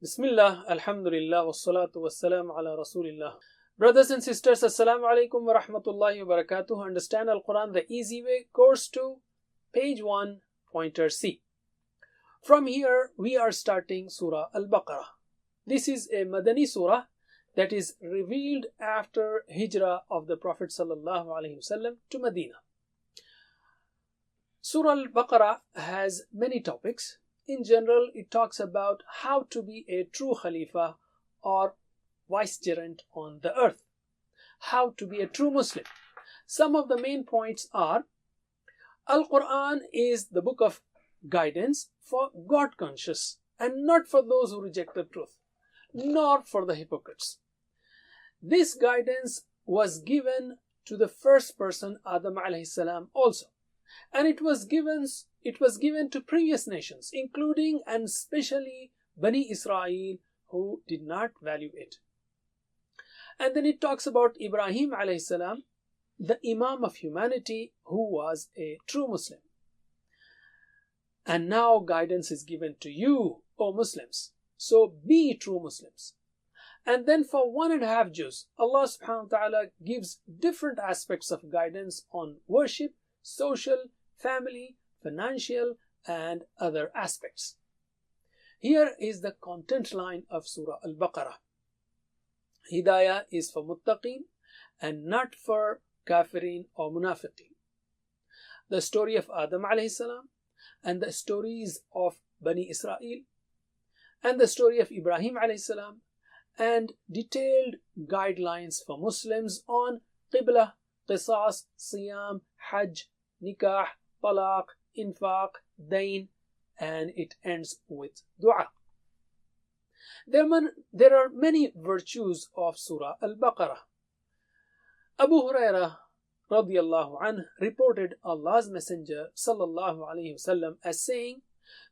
Bismillah, Alhamdulillah, wassalatu wassalamu ala Rasulillah. Brothers and sisters, Assalamu alaikum wa rahmatullahi wa barakatuh. Understand Al-Quran the easy way, course 2, page 1, pointer C. From here, we are starting Surah Al-Baqarah. This is a Madani Surah that is revealed after Hijrah of the Prophet sallallahu alaihi wasallam to Medina. Surah Al-Baqarah has many topics. In general, it talks about how to be a true Khalifa or vicegerent on the earth, how to be a true Muslim. Some of the main points are: Al-Quran is the book of guidance for God conscious and not for those who reject the truth, nor for the hypocrites. This guidance was given to the first person, Adam alayhi salam, also, and it was given to previous nations, including and especially Bani Israel, who did not value it. And then it talks about Ibrahim alayhi salam, the Imam of humanity, who was a true Muslim. And now guidance is given to you, O Muslims. So be true Muslims. And then for 1.5 juz, Allah subhanahu wa ta'ala gives different aspects of guidance on worship, social, family, financial, and other aspects. Here is the content line of Surah Al-Baqarah. Hidayah is for muttaqeen and not for kafirin or munafiqeen. The story of Adam alayhi salam, and the stories of Bani Israel, and the story of Ibrahim alayhi salam, and detailed guidelines for Muslims on Qibla, Qisas, Siyam, Hajj, Nikah, Talaq, Infaq, Dain, and it ends with Dua. There are many virtues of Surah Al-Baqarah. Abu Hurairah radiyallahu anh reported Allah's Messenger sallallahu alayhi wasallam as saying,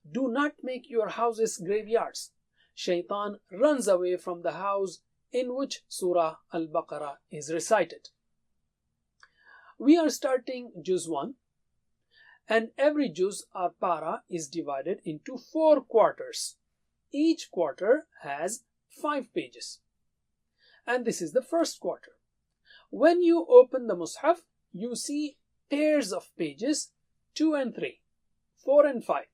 "Do not make your houses graveyards. Shaitan runs away from the house in which Surah Al-Baqarah is recited." We are starting Juz 1, and every juz or para is divided into 4 quarters. Each quarter has 5 pages. And this is the first quarter. When you open the Mus'haf, you see pairs of pages 2 and 3, 4 and 5.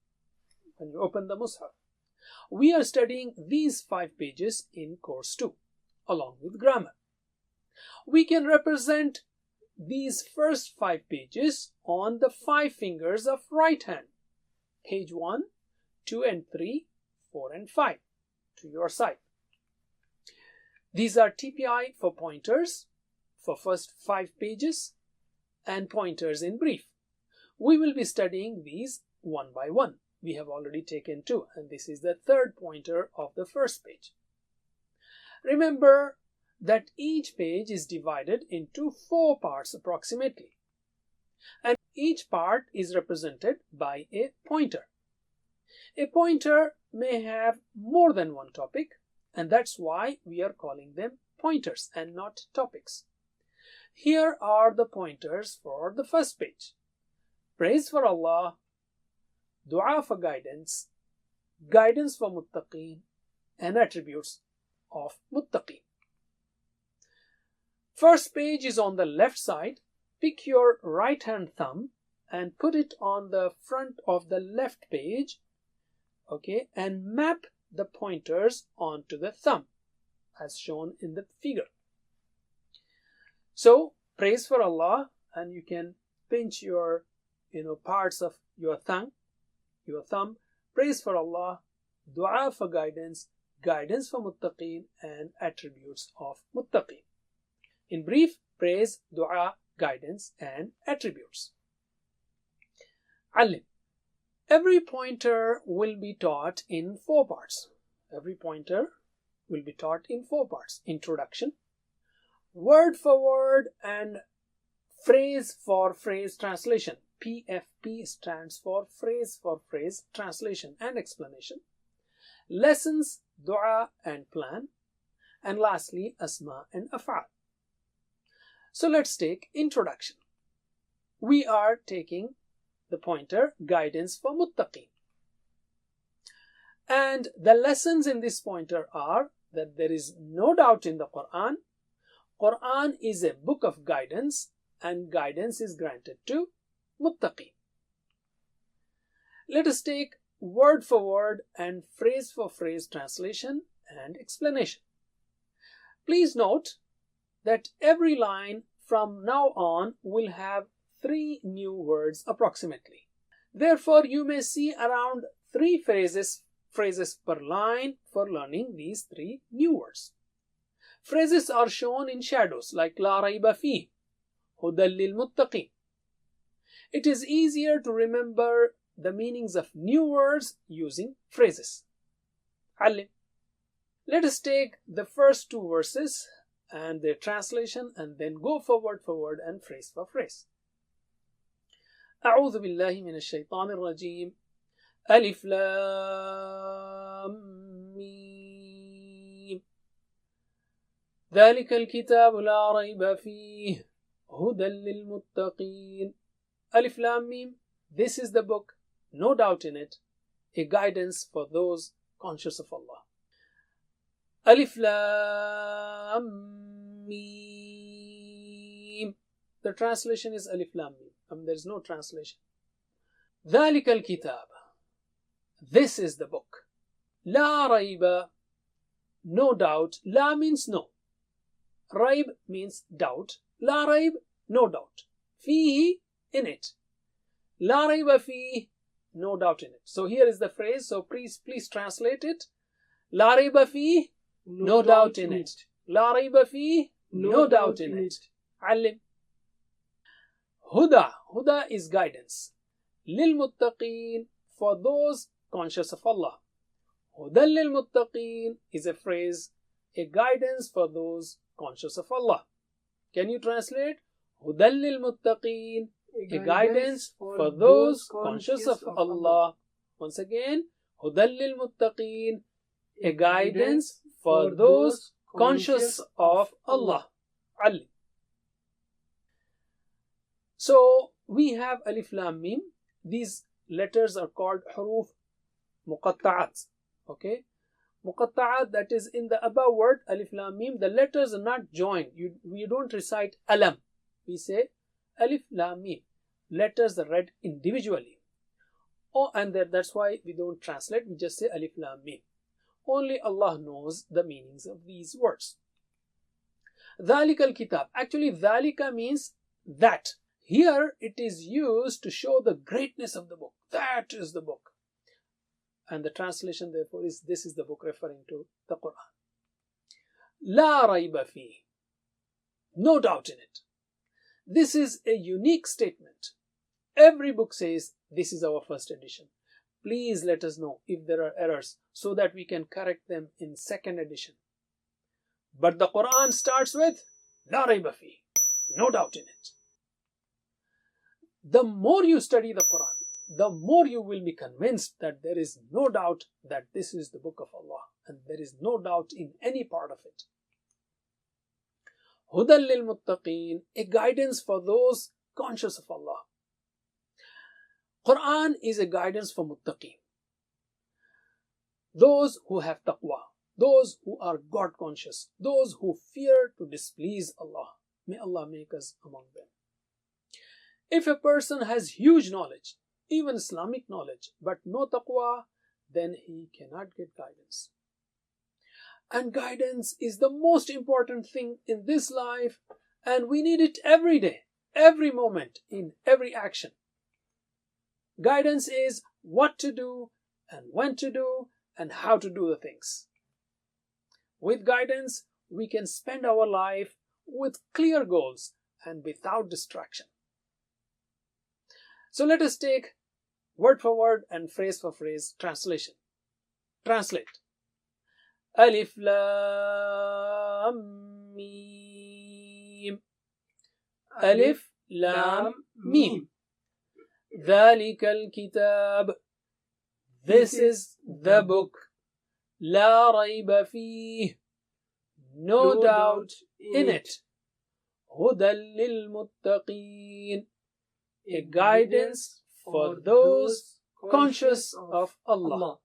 When you open the Mus'haf, we are studying these 5 pages in course 2, along with grammar. We can represent these first 5 pages on the 5 fingers of right hand. Page 1, 2 and 3, 4 and 5 to your side. These are TPI for pointers for first 5 pages and pointers in brief. We will be studying these one by one. We have already taken 2, and this is the 3rd pointer of the first page. Remember that each page is divided into 4 parts approximately, and each part is represented by a pointer. A pointer may have more than one topic, and that's why we are calling them pointers and not topics. Here are the pointers for the first page: praise for Allah, dua for guidance, guidance for muttaqeen, and attributes of muttaqeen. First page is on the left side. Pick your right hand thumb and put it on the front of the left page, okay, and map the pointers onto the thumb as shown in the figure. So praise for Allah, and you can pinch your parts of your thumb, praise for Allah, dua for guidance, guidance for muttaqeen, and attributes of muttaqeen. In brief, praise, dua, guidance, and attributes. Alim. Every pointer will be taught in 4 parts. Every pointer will be taught in 4 parts. Introduction, word for word and phrase for phrase translation. PFP stands for phrase translation and explanation. Lessons, dua and plan. And lastly, asma and af'al. So let's take introduction. We are taking the pointer guidance for muttaqeen. And the lessons in this pointer are that there is no doubt in the Quran. Quran is a book of guidance, and guidance is granted to muttaqi. Let us take word for word and phrase for phrase translation and explanation. Please note that every line from now on will have 3 new words approximately. Therefore, you may see around 3 phrases per line for learning these 3 new words. Phrases are shown in shadows like La Rayba Fi, Hudan lil Muttaqin. It is easier to remember the meanings of new words using phrases. Allim. Let us take the first 2 verses and their translation and then go forward and phrase for phrase. أعوذ بالله من الشيطان الرجيم. ألف لام ميم. ذلك الكتاب لا ريب فيه هدى للمتقين. Alif Lam Mim. This is the book, no doubt in it, a guidance for those conscious of Allah. Alif Lam Mim. The translation is Alif Lam Mim. There is no translation. ذلك الكتاب. This is the book. لا ريب. No doubt. La means no. Raib means doubt. La raib, no doubt. Fihi, in it. La rayba fi, no doubt in it. So here is the phrase. So please translate it. La rayba fi, no doubt in it. La rayba fi, no doubt in it. Allim. Huda. Huda is guidance. Lil muttaqeen, for those conscious of Allah. Hudan lil muttaqeen is a phrase, a guidance for those conscious of Allah. Can you translate? Hudan lil muttaqeen, a guidance for those conscious of Allah. Once again, Hudan lil muttaqeen, a guidance for those conscious of Allah. Ali. So we have Alif Lam Mim. These letters are called huruf muqatta'at. Okay, muqatta'at, that is in the above word Alif Lam Mim, the letters are not joined. We don't recite alam. We say Alif Lam Mim. Letters are read individually. Oh, and that's why we don't translate. We just say Alif Lam Mim. Only Allah knows the meanings of these words. Dhalika al-kitab. Actually, dhalika means that. Here it is used to show the greatness of the book. That is the book. And the translation therefore is, this is the book, referring to the Quran. La rayba fi. No doubt in it. This is a unique statement. Every book says, this is our first edition. Please let us know if there are errors so that we can correct them in second edition. But the Quran starts with La rayba fi. No doubt in it. The more you study the Quran, the more you will be convinced that there is no doubt that this is the book of Allah, and there is no doubt in any part of it. Hudan lil muttaqeen, a guidance for those conscious of Allah. Quran is a guidance for muttaqeen, those who have taqwa, those who are God conscious, those who fear to displease Allah. May Allah make us among them. If a person has huge knowledge, even Islamic knowledge, but no taqwa, then he cannot get guidance. And guidance is the most important thing in this life, and we need it every day, every moment, in every action. Guidance is what to do and when to do and how to do the things. With guidance, we can spend our life with clear goals and without distraction. So let us take word for word and phrase for phrase translation. Translate. Alif Lam Mim. Alif Lam Mim. ذلك الكتاب. This is the book. لا ريب فيه. No doubt in it. هدى للمتقين. A guidance for those conscious of Allah.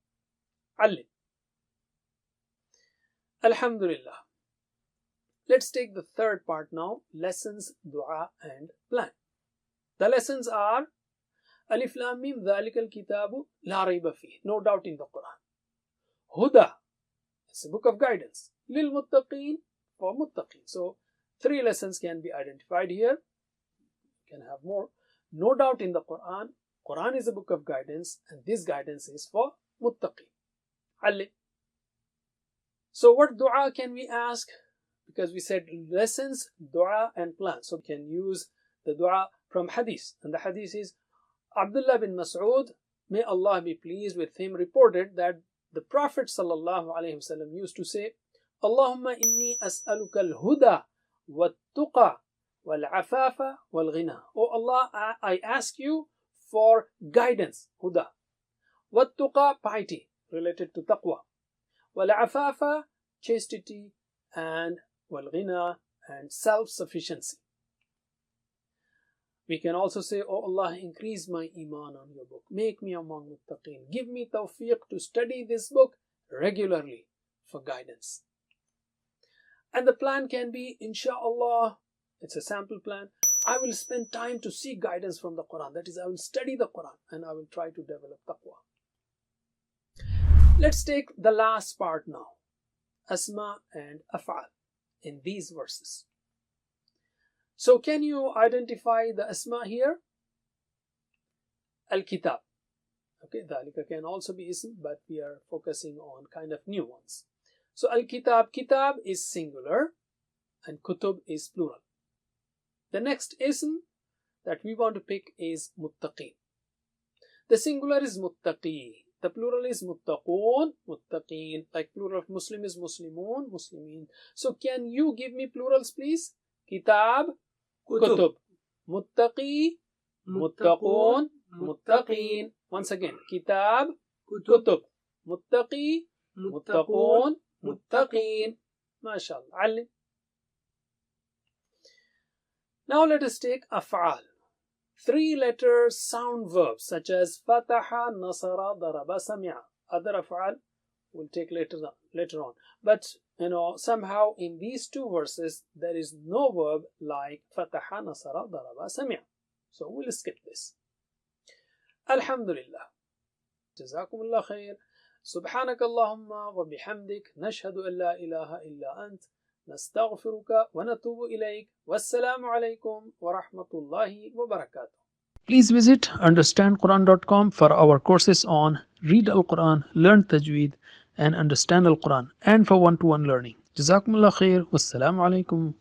علم. Alhamdulillah. Let's take the third part now. Lessons, dua and plan. The lessons are Alif Lam Mim Dhalikal Kitabu La Rayba Fih. No doubt in the Quran. Huda. It's a book of guidance. Lil Muttaqeen, for Muttaqeen. So 3 lessons can be identified here. You can have more. No doubt in the Quran. Quran is a book of guidance, and this guidance is for Muttaqeen. Alim. So what dua can we ask? Because we said lessons, dua and plan. So we can use the dua from hadith. And the hadith is Abdullah bin Mas'ud, may Allah be pleased with him, reported that the Prophet ﷺ used to say, Allahumma inni as'aluka al-huda wa-tuqa wal-afafa wal-ghina. Oh Allah, I ask you for guidance, huda. Wa-tuqa, piety, related to taqwa. Wal-afafa, chastity, and wal-ghina, and self-sufficiency. We can also say, oh Allah, increase my iman on your book. Make me among muttaqeen. Give me tawfiq to study this book regularly for guidance. And the plan can be, inshallah, it's a sample plan. I will spend time to seek guidance from the Quran. That is, I will study the Quran and I will try to develop taqwa. Let's take the last part now. Asma and af'al in these verses. So can you identify the asma here? Al-Kitab. Okay, Dhalika can also be ism, but we are focusing on kind of new ones. So Al-Kitab, Kitab is singular and Kutub is plural. The next ism that we want to pick is Muttaqeen. The singular is Muttaqi. The plural is Muttaqoon, Muttaqeen. Like plural of Muslim is Muslimun, Muslimin. So can you give me plurals please? Kitab, Kutub. Muttaqi, Muttaqoon, Muttaqeen. Once again, Kitab, Kutub. Muttaqi, Muttaqoon, Muttaqeen. MashaAllah. Alim. Now let us take af'al. 3-letter sound verbs such as fataha, nasara, daraba, sami'a. Other af'al we'll take later on. But somehow in these 2 verses there is no verb like fataha, nasara, daraba, sami'a. So we'll skip this. Alhamdulillah. Jazakumullah khair. سبحانك اللهم وبحمدك نشهد أن لا إله إلا أنت نستغفرك ونتوب إليك والسلام عليكم ورحمة الله وبركاته. Please visit understandquran.com for our courses on Read Al-Quran, Learn Tajweed and Understand Al-Quran, and for one-to-one learning. Jazakumullah khair. Wassalamu alaikum.